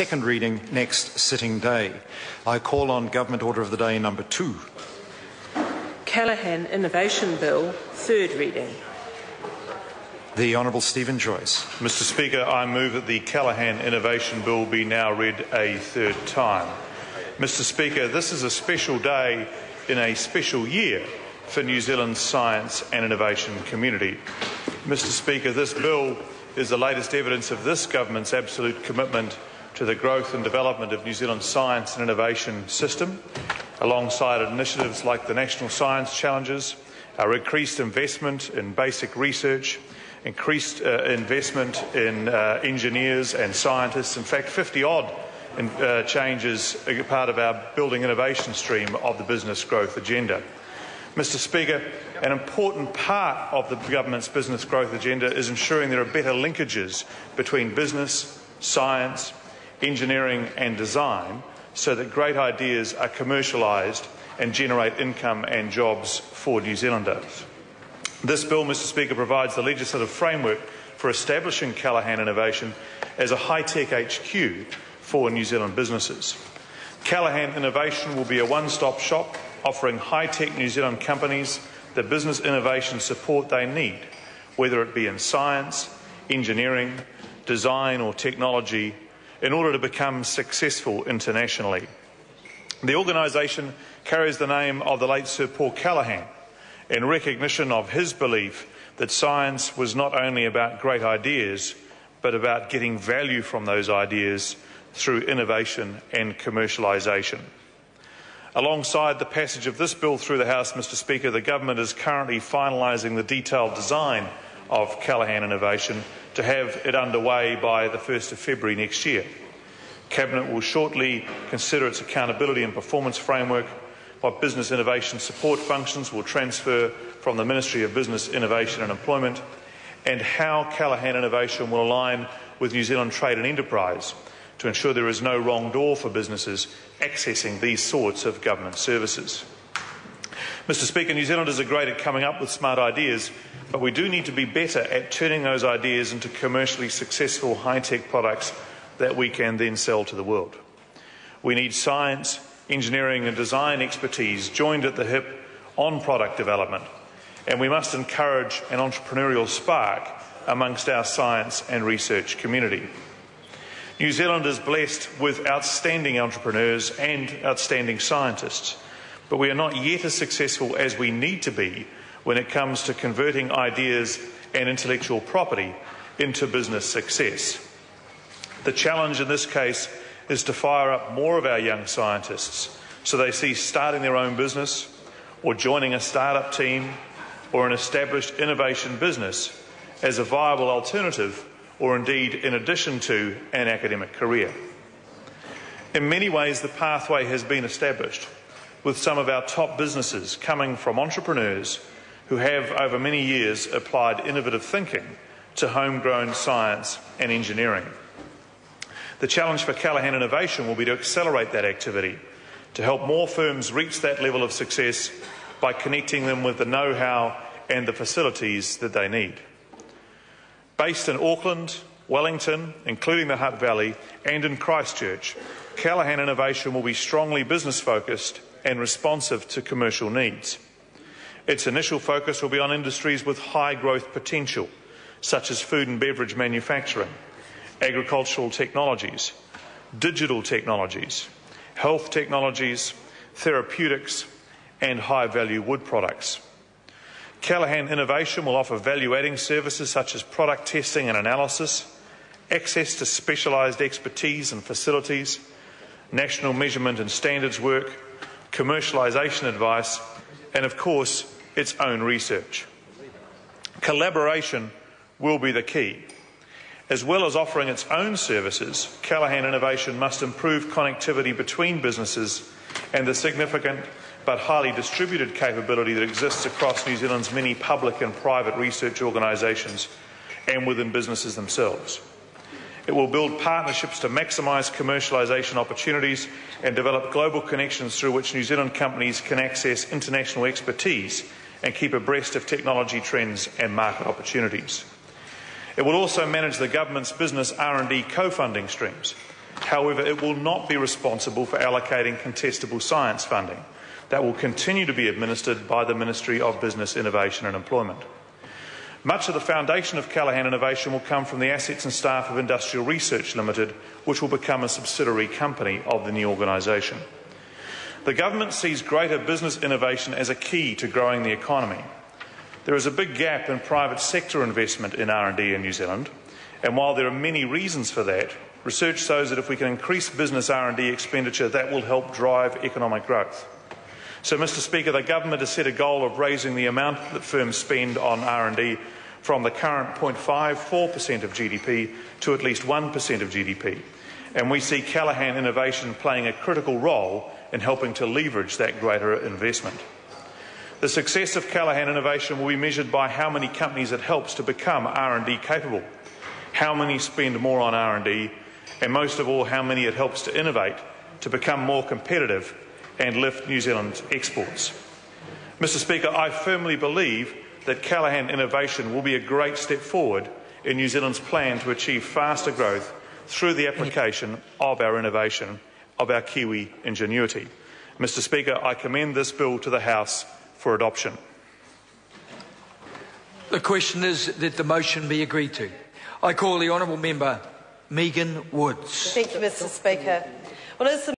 second reading next sitting day. I call on Government Order of the Day number 2. Callaghan Innovation Bill, third reading. The Honourable Stephen Joyce. Mr Speaker, I move that the Callaghan Innovation Bill be now read a third time. Mr Speaker, this is a special day in a special year for New Zealand's science and innovation community. Mr Speaker, this bill is the latest evidence of this government's absolute commitment to the growth and development of New Zealand's science and innovation system, alongside initiatives like the National Science Challenges, our increased investment in basic research, increased investment in engineers and scientists. In fact, 50-odd changes are part of our building innovation stream of the business growth agenda. Mr Speaker, an important part of the government's business growth agenda is ensuring there are better linkages between business, science, engineering and design, so that great ideas are commercialised and generate income and jobs for New Zealanders. This bill, Mr Speaker, provides the legislative framework for establishing Callaghan Innovation as a high-tech HQ for New Zealand businesses. Callaghan Innovation will be a one-stop shop offering high-tech New Zealand companies the business innovation support they need, whether it be in science, engineering, design or technology, in order to become successful internationally. The organisation carries the name of the late Sir Paul Callaghan in recognition of his belief that science was not only about great ideas, but about getting value from those ideas through innovation and commercialisation. Alongside the passage of this bill through the House, Mr Speaker, the Government is currently finalising the detailed design of Callaghan Innovation to have it underway by the 1st of February next year. Cabinet will shortly consider its accountability and performance framework, what business innovation support functions will transfer from the Ministry of Business, Innovation and Employment, and how Callaghan Innovation will align with New Zealand Trade and Enterprise to ensure there is no wrong door for businesses accessing these sorts of government services. Mr Speaker, New Zealanders are great at coming up with smart ideas, but we do need to be better at turning those ideas into commercially successful high-tech products that we can then sell to the world. We need science, engineering and design expertise joined at the hip on product development, and we must encourage an entrepreneurial spark amongst our science and research community. New Zealand is blessed with outstanding entrepreneurs and outstanding scientists, but we are not yet as successful as we need to be when it comes to converting ideas and intellectual property into business success. The challenge in this case is to fire up more of our young scientists so they see starting their own business or joining a startup team or an established innovation business as a viable alternative or indeed in addition to an academic career. In many ways, the pathway has been established, with some of our top businesses coming from entrepreneurs who have over many years applied innovative thinking to homegrown science and engineering. The challenge for Callaghan Innovation will be to accelerate that activity, to help more firms reach that level of success by connecting them with the know-how and the facilities that they need. Based in Auckland, Wellington, including the Hutt Valley, and in Christchurch, Callaghan Innovation will be strongly business-focused and responsive to commercial needs. Its initial focus will be on industries with high growth potential, such as food and beverage manufacturing, agricultural technologies, digital technologies, health technologies, therapeutics, and high-value wood products. Callaghan Innovation will offer value-adding services such as product testing and analysis, access to specialised expertise and facilities, national measurement and standards work, commercialisation advice, and of course, its own research. Collaboration will be the key. As well as offering its own services, Callaghan Innovation must improve connectivity between businesses and the significant but highly distributed capability that exists across New Zealand's many public and private research organisations and within businesses themselves. It will build partnerships to maximise commercialisation opportunities and develop global connections through which New Zealand companies can access international expertise and keep abreast of technology trends and market opportunities. It will also manage the government's business R&D co-funding streams However, it will not be responsible for allocating contestable science funding. That will continue to be administered by the Ministry of Business, Innovation and Employment. Much of the foundation of Callaghan Innovation will come from the assets and staff of Industrial Research Limited, which will become a subsidiary company of the new organisation. The Government sees greater business innovation as a key to growing the economy. There is a big gap in private sector investment in R&D in New Zealand, and while there are many reasons for that, research shows that if we can increase business R&D expenditure, that will help drive economic growth. So, Mr. Speaker, the Government has set a goal of raising the amount that firms spend on R&D from the current 0.54% of GDP to at least 1% of GDP. And we see Callaghan Innovation playing a critical role in helping to leverage that greater investment. The success of Callaghan Innovation will be measured by how many companies it helps to become R&D capable, how many spend more on R&D, and most of all, how many it helps to innovate to become more competitive and lift New Zealand's exports. Mr. Speaker, I firmly believe that Callaghan Innovation will be a great step forward in New Zealand's plan to achieve faster growth through the application of our innovation, of our Kiwi ingenuity. Mr. Speaker, I commend this bill to the House for adoption. The question is that the motion be agreed to. I call the honourable member Megan Woods. Thank you, Mr. Speaker. Well, as the